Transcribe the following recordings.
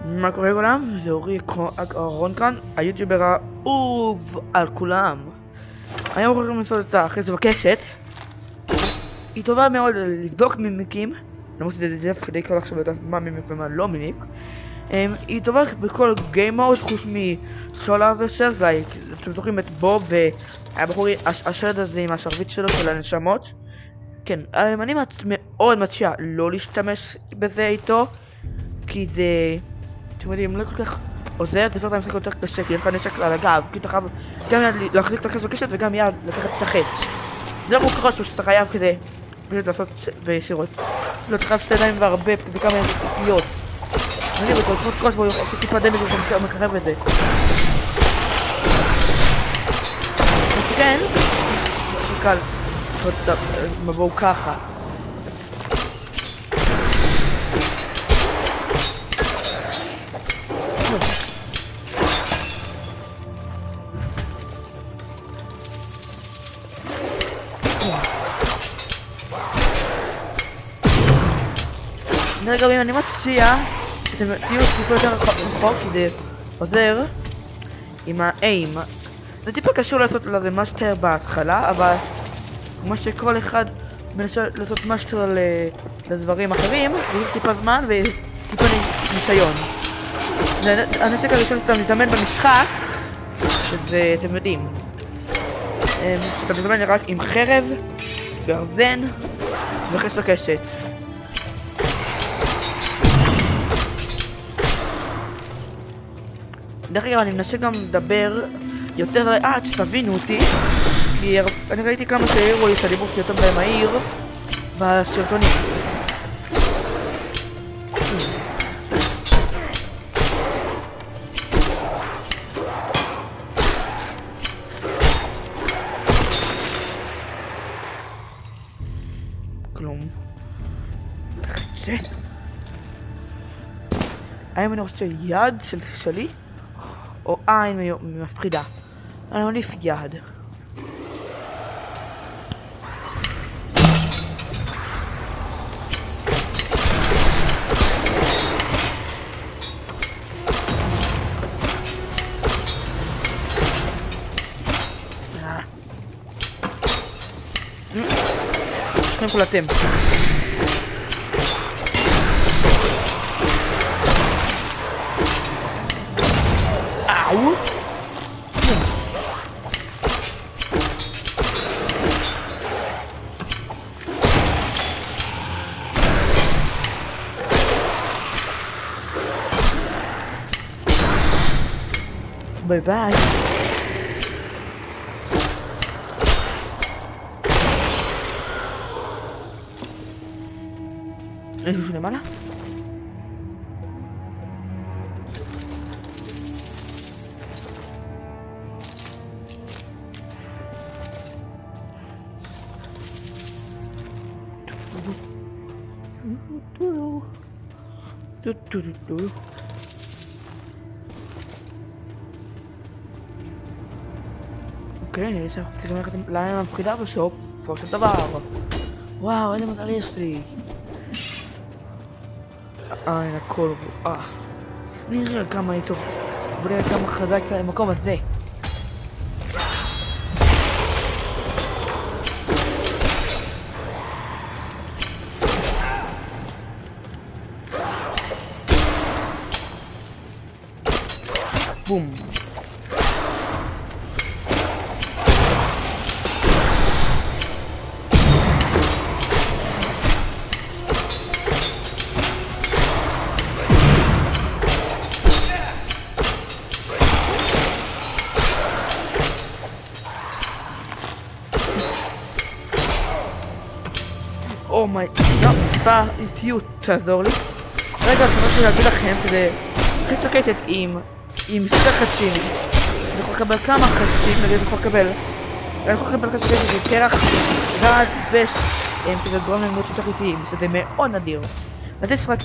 מה קורה לכולם? זה אורי אהרון כאן, היוטיובר האהוב על כולם. היום אנחנו הולכים לעשות את החץ ובקשת. היא טובה מאוד לבדוק מימיקים, למרות שזה די קל עכשיו לדעת מה מימיק ומה לא מימיק. היא טובה בכל גיים מוד חוץ משולה ושרס, אתם זוכרים את בוב והבחורי השד הזה עם השרביט שלו של הנשמות. כן, אני מאוד מציע לא להשתמש בזה איתו, כי זה, אתם יודעים, לא כל כך עוזר, זה הופך את המשחק יותר קשה, כי אין לך נשק על הגב, כי אתה חייב גם יד להחזיק את החץ בקשת וגם יד לקחת את החץ. זה לא כל כך שאתה חייב כזה, פשוט לעשות וישירות. לא, אתה חייב שתי ידיים והרבה, וכמה ידיים טיפיות. אני בכל כמו קרוס בו, עושה טיפה דמי ואתה מקרב את זה. אז כן, זה קל, מבואו ככה. רגע, אם אני מציע שאתם תהיו טיפה יותר רחוק, כי זה עוזר עם האיים. זה טיפה קשור לעשות לזה משטר בהתחלה, אבל כמו שכל אחד מנסה לעשות משטר לדברים אחרים, ויש טיפה זמן וטיפה ניסיון. הנשק הראשון שאתה מזמן במשחק, שזה אתם יודעים, שאתה מזמן רק עם חרב, גרזן וחץ וקשת. דרך אגב, אני מנסה גם לדבר יותר לאט, שתבינו אותי, כי אני ראיתי כמה שהעירו לי שהדיבור שלי יותר מדי מהיר בסרטונים. כלום. קח את זה. האם אני רוצה יד שלי? או עין מפחידה. אני מעדיף יד. קודם כל אתם. אאו! ביי ביי. יש משהו למעלה? אוקיי, אנחנו צריכים ללכת לעין המפחידה בסוף של דבר. וואו, איזה מזל יש לי. אין הכל רואה. נראה כמה אני טוב. בוא נראה כמה חזק למקום הזה. בום. אומי, לא, טיפה איטיות תעזור לי. רגע, אני רוצה להגיד לכם שזה חץ וקשת עם שתי חצים. אני יכול לקבל כמה חצים, נגיד אני יכול לקבל חץ וקשת עם קרח, רד שזה גורם למות יותר איטיים, שזה מאוד נדיר. אז יש רק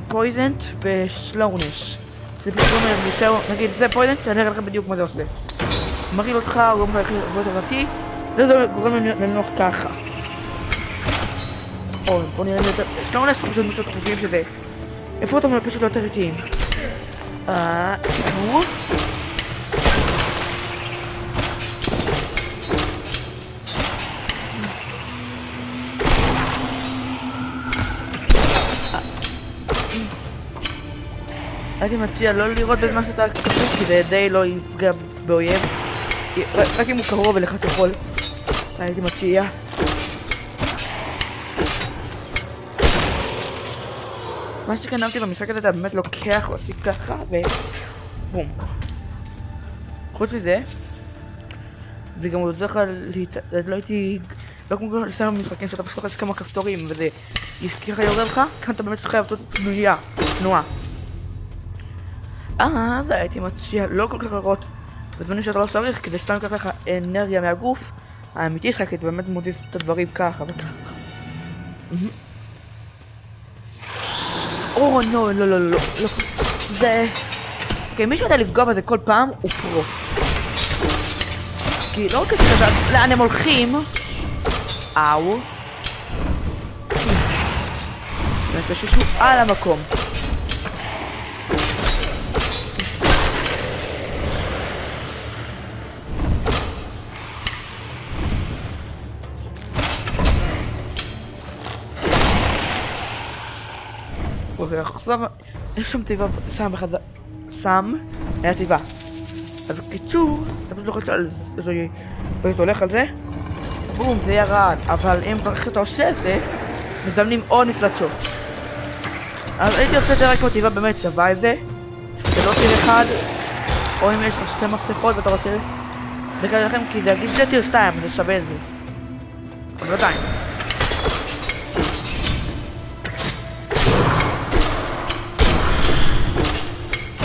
פויזנט וסלונש. זה פשוט אומר, נגיד זה פויזנט, שאני אראה לכם בדיוק מה זה עושה. מרעיל אותך, גורם לך יותר איטי, וזה גורם לנוח ככה. או, בוא נראה לי יותר... שלא נעשה פשוט משהו חושבים שזה... איפה אותם פשוט לא יותר איטיים. נו. הייתי מציע לא לראות בזמן שאתה קפוץ כדי די לא יפגע באויב, רק אם הוא קרוב אליך ככל. הייתי מציע מה שכנבתי במשחק הזה, אתה באמת לוקח, עושה ככה ובום. חוץ מזה זה גם עוזר לך לא הייתי לא כמו לסיים במשחקים שאתה פשוט לוחץ כמה כפתורים וזה ככה יורה לך, כאן אתה באמת חייב לעשות תנועה. אז הייתי מציע לא כל כך לראות בזמנים שאתה לא צריך, כדי שאתה לקח לך אנרגיה מהגוף האמיתי שלך, כי אתה באמת מוזיז את הדברים ככה וככה. או לא, לא, לא, לא, לא, זה... אוקיי, מי שיודע לפגוע בזה כל פעם הוא פרו. כי לא רק שאתה לאן הם הולכים. אאו. באמת פשוט על המקום. עכשיו יש שם תיבה, שם אחד, שם היה תיבה. אז בקיצור אתה פשוט לוחץ על זה ואתה הולך על זה בום, זה ירד. אבל אם איך אתה עושה את זה מזמנים עוד מפלצות. אז הייתי עושה את זה רק עם התיבה, באמת שווה את זה. זה לא טיר אחד, או אם יש לך שתי מפתחות ואתה רוצה לקרוא לכם, כי זה יגיד זה טיר 2, זה שווה את זה. אבל עדיין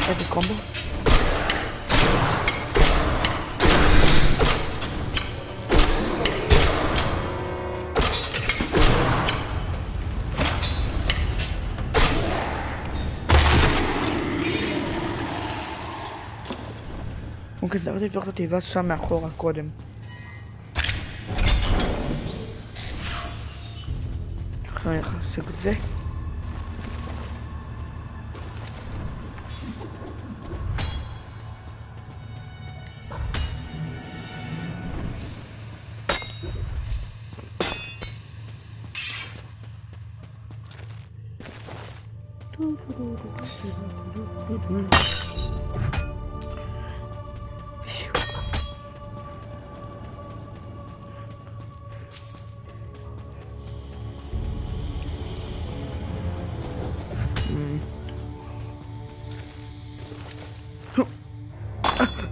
איזה קומבו. אוקיי, זה לבדוק את התיבה שם מאחורה קודם. עכשיו אני אעשה את זה.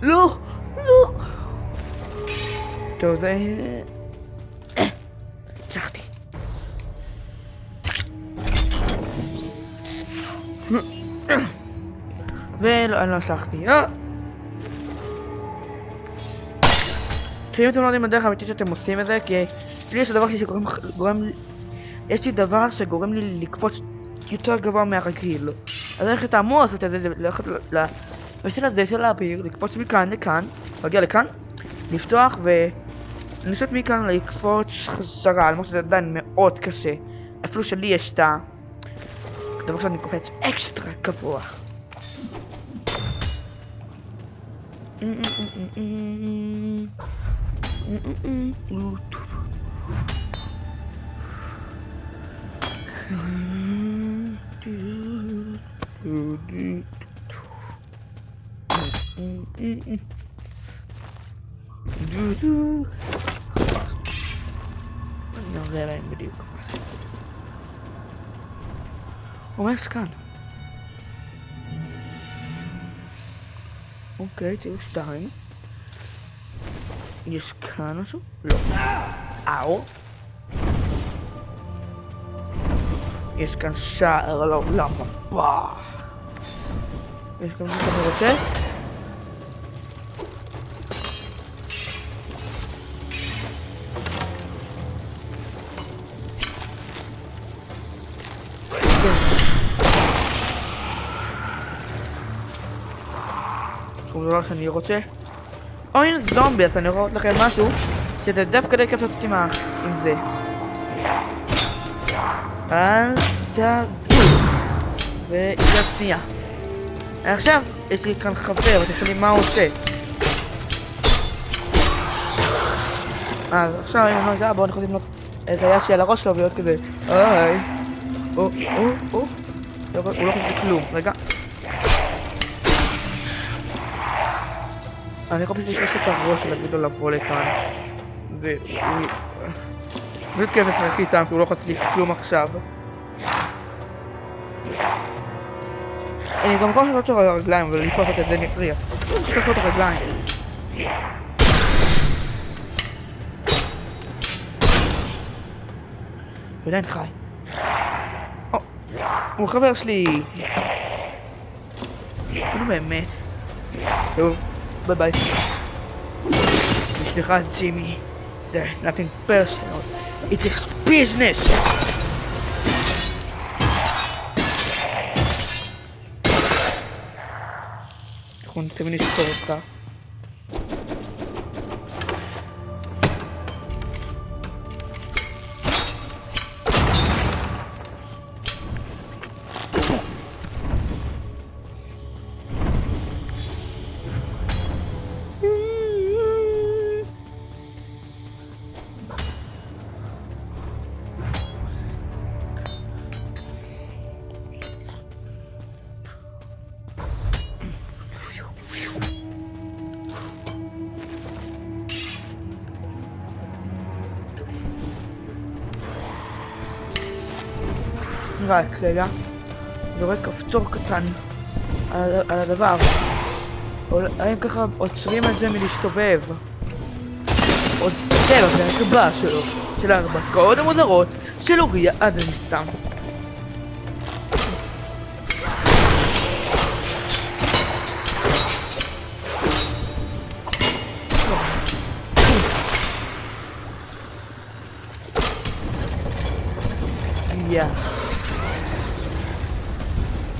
לא! לא! טוב, זה... הצלחתי. ולא, אני לא הצלחתי. אם אתם לא יודעים בדרך האמיתית שאתם עושים את זה, כי לי יש דבר יש לי דבר שגורם לי לקפוץ יותר גבוה מהרגיל. אז איך אתה אמור לעשות את זה, זה ללכת לפסל הזה של האביר, לקפוץ מכאן לכאן, להגיע לכאן, לפתוח ולנסות מכאן לקפוץ חזרה, למרות שזה עדיין מאוד קשה. אפילו שלי יש את הדבר שאני קופץ אקסטרה גבוה. נראה להם בדיוק אומר כאן. אוקיי, תראו 2. יש כאן משהו? לא. אאו. יש כאן שער לעולם הבא. יש כאן משהו שאני רוצה? שום דבר שאני רוצה. או הנה זומבי, אז אני רואה לכם משהו שזה דווקא די כיף לעשות עם זה. אל תזוז. ויד שנייה. עכשיו יש לי כאן חבר, ואתם שואלים מה הוא עושה. אז עכשיו אם אני לא יודע, בואו אנחנו לבנות את היד שלי על הראש שלו להיות כזה היי. הוא לא חושב כלום, רגע. אני יכול פשוט לתפוס את הראש ולהגיד לו לבוא לכאן. והוא... פשוט כיף לשחק איתם, כי הוא לא יכול לעשות לי כלום עכשיו. אני גם יכול לעשות לו הרגליים, אבל לפעול את זה נפריע. אני צריך לעשות את הרגליים. ועדיין חי. הוא חבר שלי. נו באמת. טוב, ביי ביי. בשבילך ג'ימי. There's nothing personal. It is business. אנחנו נתמיד לשתור אותך. רק רגע, זורק כפתור קטן על הדבר. האם ככה עוצרים את זה מלהשתובב? עוצר את ההקבה שלו, של ההרפתקאות המוזרות של אוריה אדלסטאם.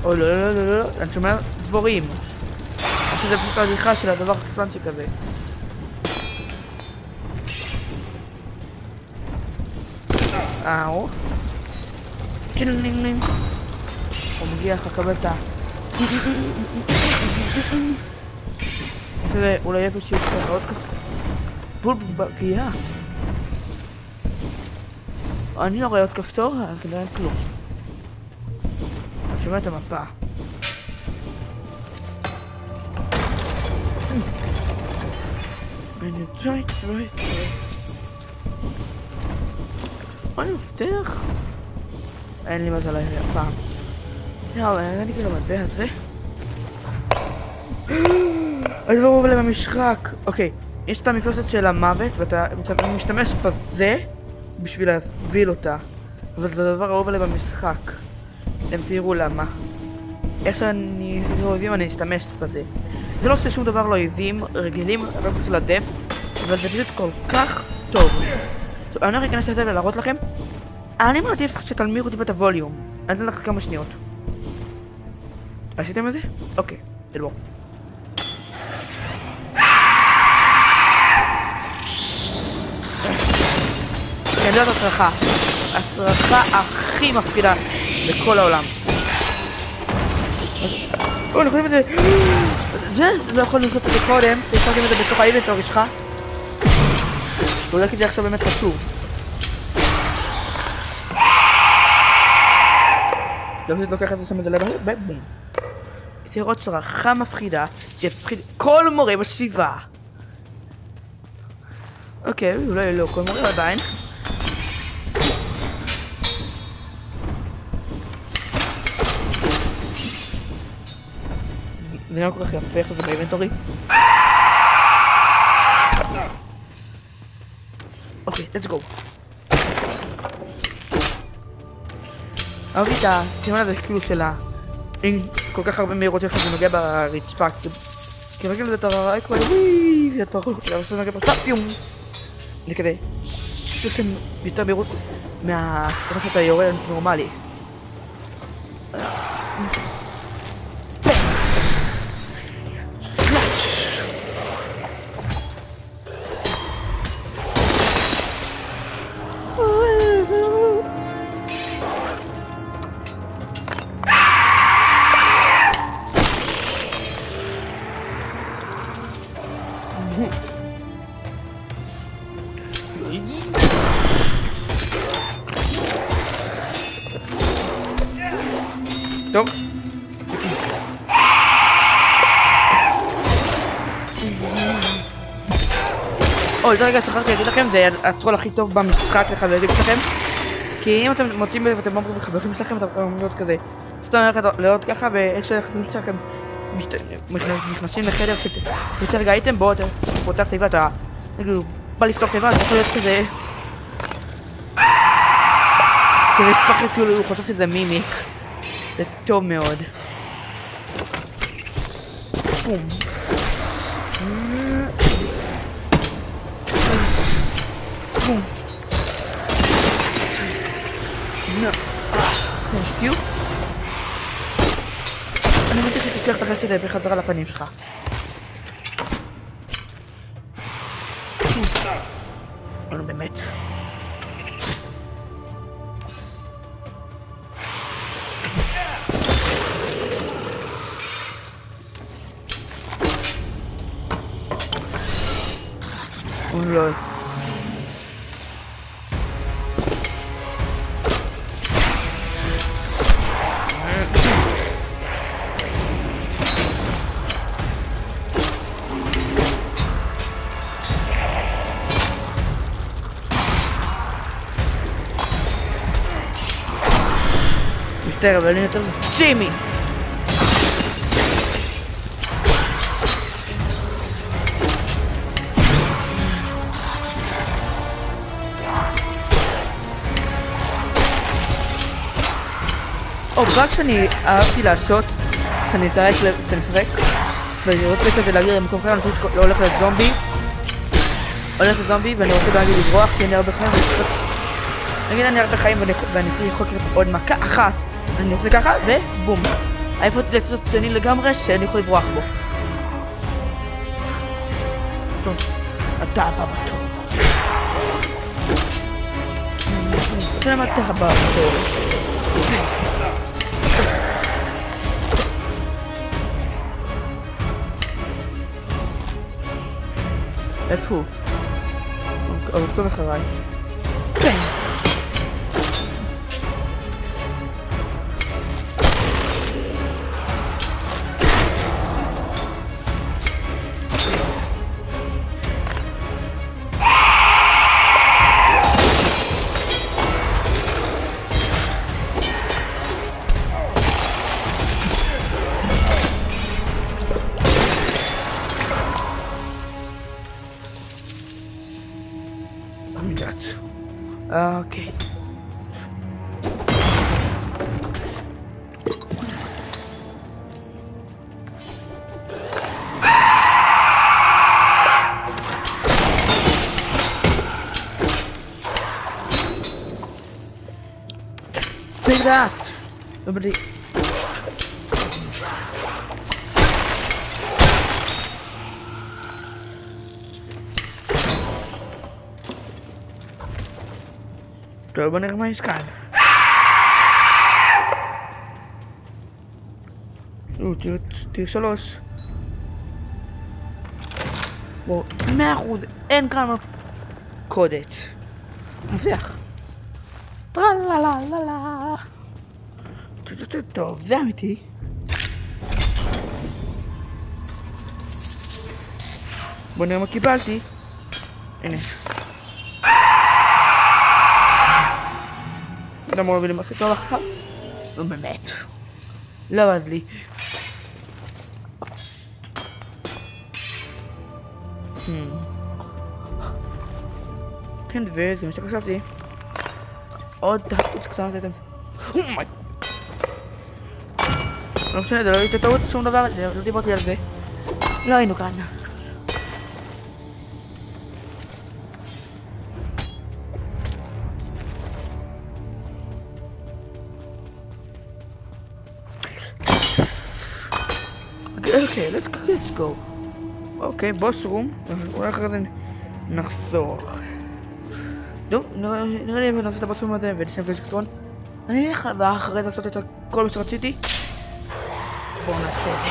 או לא, לא, לא, לא, לא, אני שומע דבורים. זה פשוט העריכה של הדבר הקטן שכזה. אהו. הוא מגיע לך לקבל את ה... תראה, אולי איפה שיהיה כבר עוד כזה. בול בגיעה. אני לא רואה עוד כפתור, אז לא אין כלום. אני שומע את המפה. אני צ'ייט, אני מפתח? אין לי מזל הפעם. יאללה, אני כאילו המטבע הזה. אני לא רואה להם המשחק. אוקיי, יש את המפלסת של המוות ואתה משתמש בזה בשביל להביל אותה. אבל זה הדבר האהוב עליהם במשחק. אתם תראו למה. איך שאני אוהבים אני אשתמש בזה. זה לא עושה שום דבר לאויבים רגילים, רק עושה לדף, אבל זה פשוט כל כך טוב. טוב, אני הולך להיכנס לזה ולהראות לכם. אני מעדיף שתלמירו טיפה את הווליום. אני אתן לך כמה שניות. עשיתם את זה? אוקיי, תלבור. כן, זאת הצרחה. הצרחה הכי מפחידה בכל העולם. אנחנו יכולים את זה... זה לא יכול לעשות את זה קודם, תשחקים את זה בתוך האינבנטורי שלך. ואולי כי זה עכשיו באמת חשוב. זה פשוט לוקח את זה שם את זה לבום. זה עוד צרחה מפחידה שיפחיד כל מורה בסביבה. אוקיי, אולי לא כל מורה עדיין. זה לא כל כך יפה איך זה באינבנטורי. אוקיי, let's go. אהבתי את הסימן הזה כאילו שלה. אין כל כך הרבה מהירות איך זה נוגע ברצפה. כי רגיל אתה רואה כבר וואי ואתה יכול לעשות נוגע בפטיום. זה כדי ששם יותר מהירות איך שאתה יורה נורמלי. טוב. רגע, שכחתי להגיד לכם, זה הטרול הכי טוב במשחק לחברים שלכם. כי אם אתם מוצאים ואתם אומרים לחברים שלכם, אתם יכולים להיות כזה. סתם להיות ככה, ואיך שהחברים שלכם נכנסים לחדר שיוצא רגע הייתם, בואו, אתה פותח תיבה, אתה בא לפתוח תיבה, אתה יכול להיות כזה. כזה פחד כאילו, הוא חושב שזה מימיק. זה טוב מאוד. No. Thank you. אני רוצה שתיקח את החץ הזה בחזרה לפנים שלך. אבל באמת. אולי. אבל אני יותר זה ג'ימי. רק שאני אהבתי לעשות, שאני אצטרך לשחק ואני רוצה כזה להגיד למקום אחר, אני לא הולך לזומבי ואני רוצה להגיד לברוח כי אני הרבה חיים נגיד אני הרבה חיים ואני יכול לקרוא עוד מכה אחת, אני עושה ככה ובום, איפה לצאת שני לגמרי שאני יכול לברוח בו. טוב, אתה הבא בתור. למה אתה הבא בתור? איפה הוא? הוא עוקב אחריי. כן. אוקיי. Take that. Nobody. טוב, בוא נראה מה יש כאן. תיר 3. בוא, 100%, אין כאן קודץ. מפתח. טרלללללה. טוב, זה אמיתי. בוא נראה מה קיבלתי. הנה. למה לא מבינים מה עשיתי לו עכשיו? לא באמת. לא עבד לי. כן, וזה מה שחשבתי. עוד טעות קטנה זה אתם. אומי! לא משנה, זה לא הייתה טעות שום דבר, לא דיברתי על זה. לא היינו כאן. אוקיי, let's go. אוקיי, בוס רום. אולי אחרי זה נחזור. טוב, נראה לי נעשה את הבוס רום הזה ונסיים את הסרטון. אני אלך ואחרי זה לעשות את כל מה שרציתי. בואו נעשה את זה.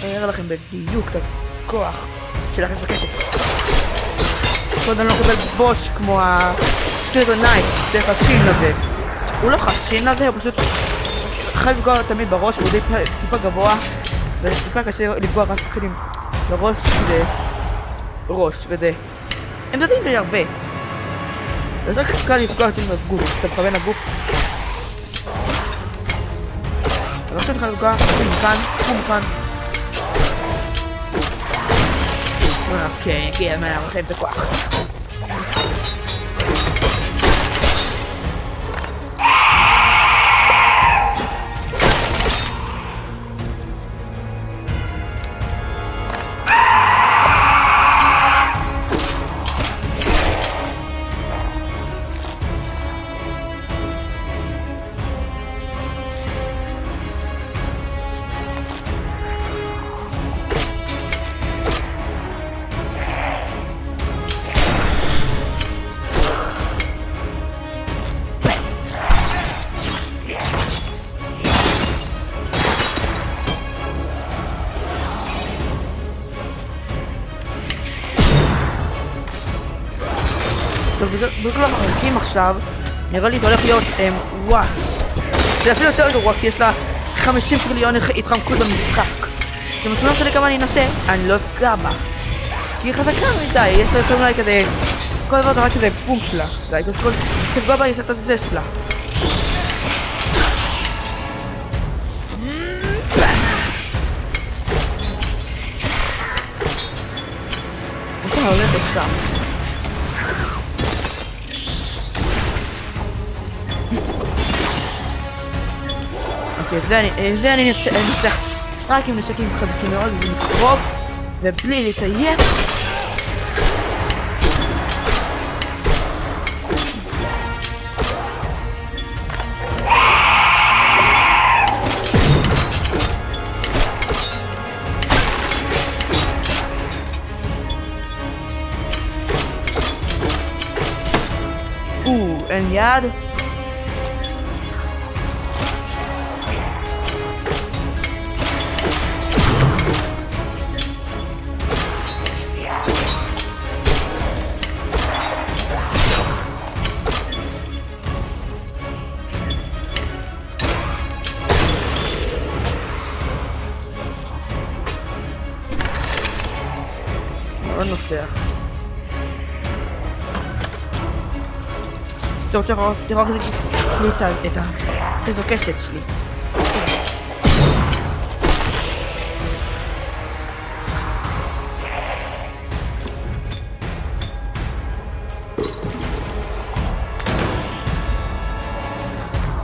אני אראה לכם בדיוק את הכוח של החץ וקשת. קודם לא קבל בוש כמו הספיריט נייטס, זה חשין הזה. הוא לא חשין הזה, הוא פשוט חייב לפגוע תמיד בראש, והוא טיפה גבוה, וטיפה קשה לפגוע רק כלים לראש כדי ראש וזה. הם זדים די הרבה. זה יותר קל לפגוע אותי בגוף, אתה מכוון לגוף. אני חושב לך לפגוע, הוא מוכן. אוקיי, הגיע הזמן להרחיב את הכוח. בכל המרקים עכשיו, נראה לי זה הולך להיות וואש. זה אפילו יותר גרוע כי יש לה 50 טריליון התחמקות במשחק. זה מסוים שלי כמה אני אנסה, אני לא אפגע בה. כי היא חזקה מדי, יש לה יותר מדי כזה, כל דבר זה רק כזה בום שלה. די, כל תפגע בה יש לה את זה שלה. אתה הולך לשם. זה אני נצטרך רק עם נשקים חזקים מאוד ולקרוב ובלי להתעייף. אין יד. מאוד נוסח. טוב, תראו את איזו קשת שלי.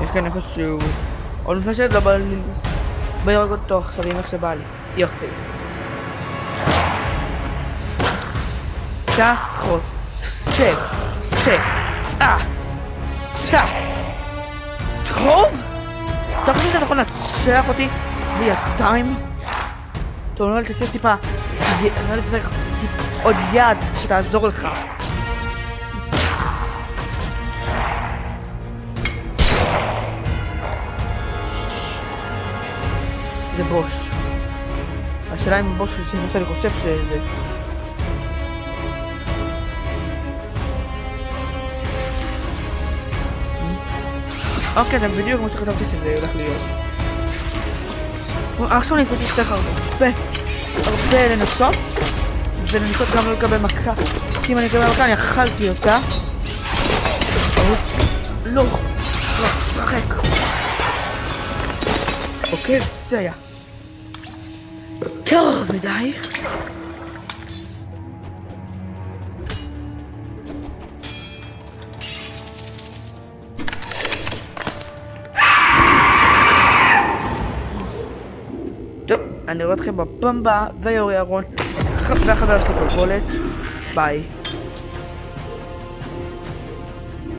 יש כאן איפשהו עוד מפשט לא בא לי בירק אותו עכשיו עם איך שבא לי. יופי. כחו שב טוב? אתה חושב שאתה יכול לנצח אותי בידיים? טוב, נראה לי תצטרך טיפה, נראה לי תצטרך עוד יד שתעזור לך. זה בוש. השאלה אם בוש שנמצא לי חושב שזה... אוקיי, זה בדיוק כמו שחשבתי שזה הולך להיות. עכשיו אני צריך הרבה לנסות, ולנסות גם לא לקבל מכה. כי אם אני אקבל מכה אני אכלתי אותה. לא, רחק. אוקיי, זה היה קרוב מדי. אני רואה אתכם בפעם הבאה, זה יורי אהרון והחבר שלי קולקולת, ביי.